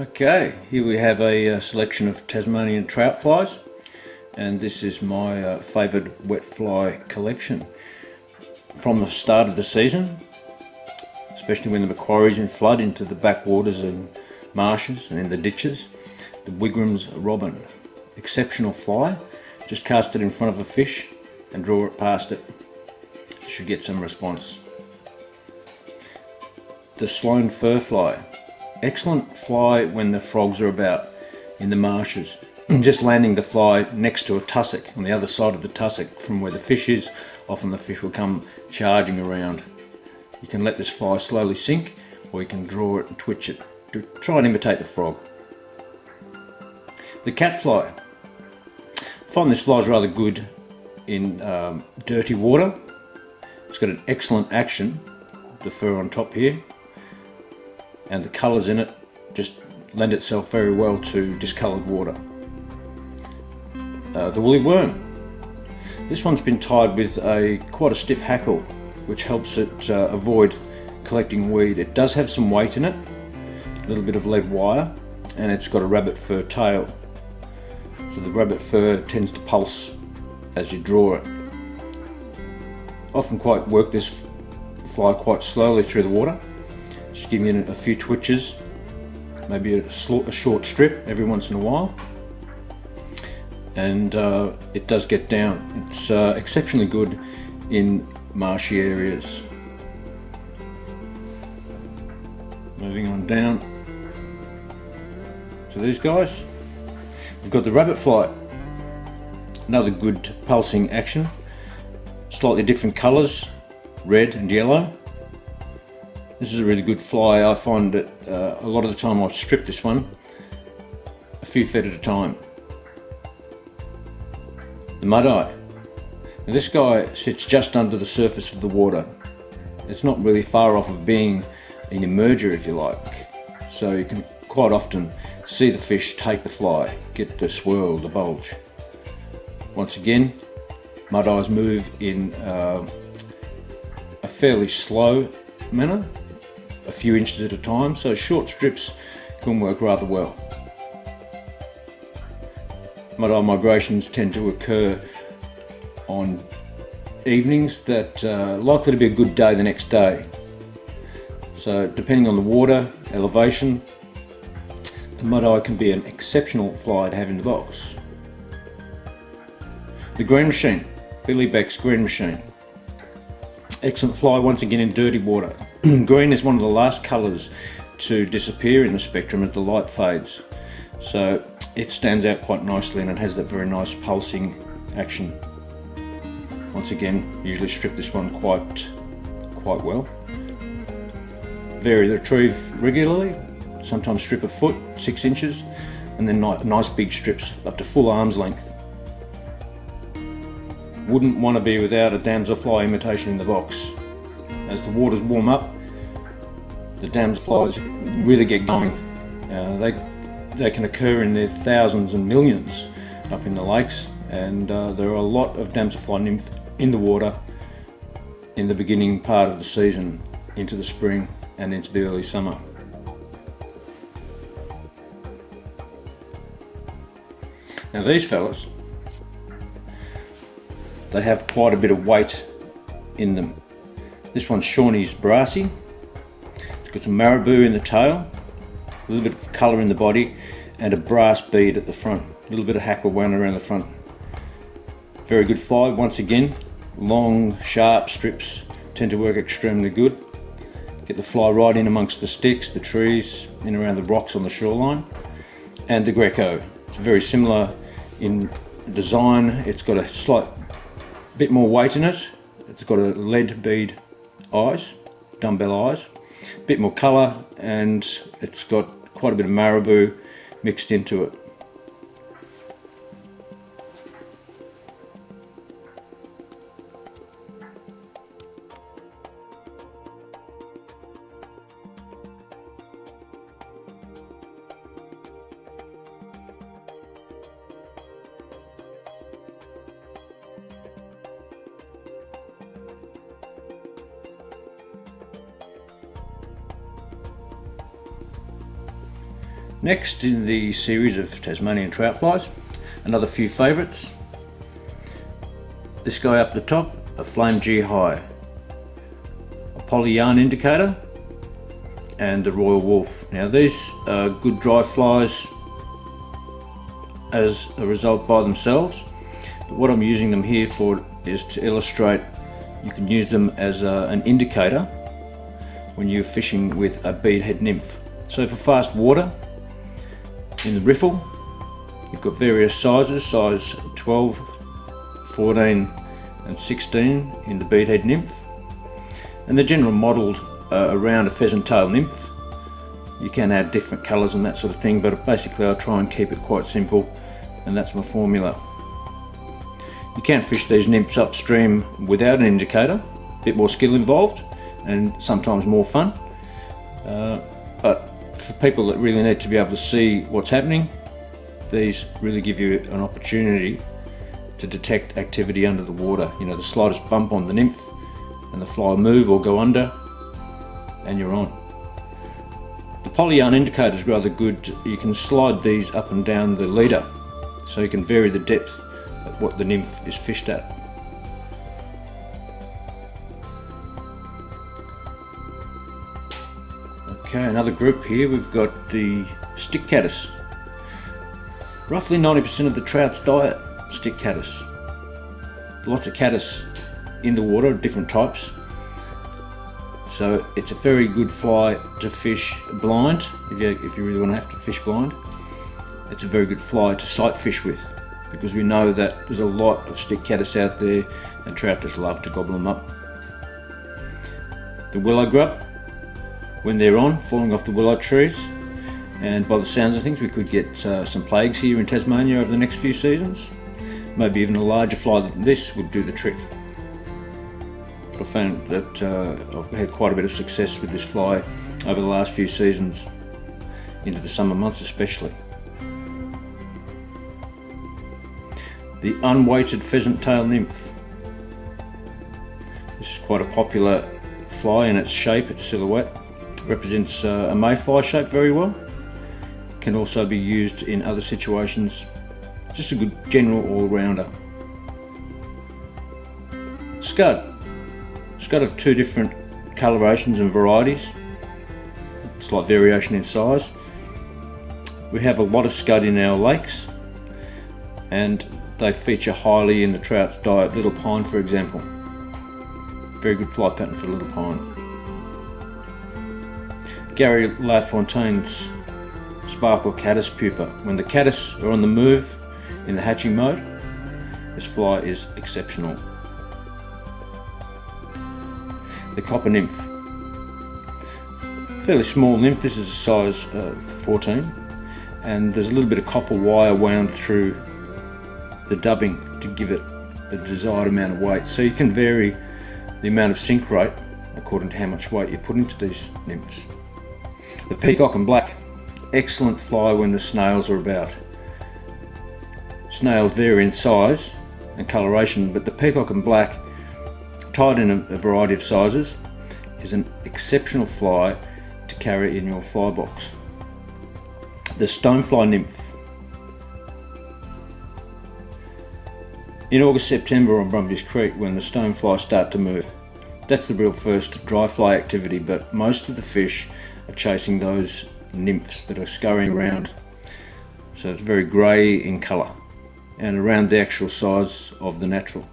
Okay, here we have a selection of Tasmanian trout flies, and this is my favoured wet fly collection. From the start of the season, especially when the macquaries in flood into the backwaters and marshes and in the ditches, the Wigram's robin. Exceptional fly, just cast it in front of a fish and draw it past it. You should get some response. The Sloan fur fly. Excellent fly when the frogs are about in the marshes. Just landing the fly next to a tussock, on the other side of the tussock from where the fish is, often the fish will come charging around. You can let this fly slowly sink, or you can draw it and twitch it to try and imitate the frog. The cat fly. I find this fly is rather good in dirty water. It's got an excellent action, the fur on top here, and the colours in it just lend itself very well to discoloured water. The woolly worm. This one's been tied with quite a stiff hackle, which helps it avoid collecting weed. It does have some weight in it, a little bit of lead wire, and it's got a rabbit fur tail. So the rabbit fur tends to pulse as you draw it. Often work this fly quite slowly through the water. Just give it a few twitches, maybe a short strip every once in a while, and it does get down. It's exceptionally good in marshy areas. Moving on down to these guys. We've got the rabbit fly, another good pulsing action, slightly different colours, red and yellow. This is a really good fly. I find that a lot of the time I strip this one a few feet at a time. The mud-eye. Now this guy sits just under the surface of the water. It's not really far off of being an emerger, if you like. So you can quite often see the fish take the fly, get the swirl, the bulge. Once again, mud-eyes move in a fairly slow manner, a few inches at a time, so short strips can work rather well. Mud-eye migrations tend to occur on evenings that are likely to be a good day the next day. So depending on the water, elevation, the mud-eye can be an exceptional fly to have in the box. The green machine, Billy Beck's green machine. Excellent fly once again in dirty water. Green is one of the last colours to disappear in the spectrum as the light fades. So it stands out quite nicely and it has that very nice pulsing action. Once again, usually strip this one quite well. Vary the retrieve regularly, sometimes strip a foot, 6 inches, and then nice big strips up to full arm's length. Wouldn't want to be without a damselfly imitation in the box. As the waters warm up, the damselflies really get going. They can occur in their thousands and millions up in the lakes, and there are a lot of damselfly nymph in the water in the beginning part of the season, into the spring and into the early summer. Now these fellas, they have quite a bit of weight in them. This one's Shawnee's brassy. It's got some marabou in the tail, a little bit of colour in the body, and a brass bead at the front. A little bit of hackle wound around the front. Very good fly. Once again, long, sharp strips tend to work extremely good. Get the fly right in amongst the sticks, the trees, in around the rocks on the shoreline. And the Greco. It's very similar in design. It's got a slight bit more weight in it. It's got a lead bead eyes, dumbbell eyes, a bit more colour, and it's got quite a bit of marabou mixed into it. Next in the series of Tasmanian trout flies, another few favourites. This guy up the top, a flame G high, a poly yarn indicator, and the royal wolf. Now these are good dry flies as a result by themselves, but what I'm using them here for is to illustrate you can use them as an indicator when you're fishing with a beadhead nymph. So for fast water, in the riffle, you've got various sizes, size 12, 14 and 16 in the beadhead nymph, and they're generally modelled around a pheasant tail nymph. You can add different colours and that sort of thing, but basically I try and keep it quite simple, and that's my formula. You can fish these nymphs upstream without an indicator, a bit more skill involved and sometimes more fun, but for people that really need to be able to see what's happening, these really give you an opportunity to detect activity under the water. You know, the slightest bump on the nymph and the fly will move or go under and you're on. The poly yarn indicator is rather good. You can slide these up and down the leader so you can vary the depth at what the nymph is fished at. Okay, another group here, we've got the stick caddis. Roughly 90% of the trout's diet, stick caddis. Lots of caddis in the water, different types. So it's a very good fly to fish blind, if you really want to have to fish blind. It's a very good fly to sight fish with, because we know that there's a lot of stick caddis out there and trout just love to gobble them up. The willow grub, when they're on, falling off the willow trees, and by the sounds of things we could get some plagues here in Tasmania over the next few seasons. Maybe even a larger fly than this would do the trick. I found that I've had quite a bit of success with this fly over the last few seasons, into the summer months especially. The unweighted pheasant tail nymph. This is quite a popular fly in its shape, its silhouette. Represents a mayfly shape very well. Can also be used in other situations. Just a good general all-rounder. Scud. Scud of two different colorations and varieties. Slight variation in size. We have a lot of scud in our lakes, and they feature highly in the trout's diet. Little pine, for example. Very good fly pattern for little pine. Gary LaFontaine's sparkle caddis pupa. When the caddis are on the move in the hatching mode, this fly is exceptional. The copper nymph. Fairly small nymph, this is a size 14, and there's a little bit of copper wire wound through the dubbing to give it the desired amount of weight. So you can vary the amount of sink rate according to how much weight you put into these nymphs. The peacock and black, excellent fly when the snails are about. Snails vary in size and coloration, but the peacock and black, tied in a variety of sizes, is an exceptional fly to carry in your fly box. The stonefly nymph. In August, September on Brumbies Creek, when the stonefly start to move, that's the real first dry fly activity, but most of the fish are chasing those nymphs that are scurrying around. So it's very grey in colour and around the actual size of the natural.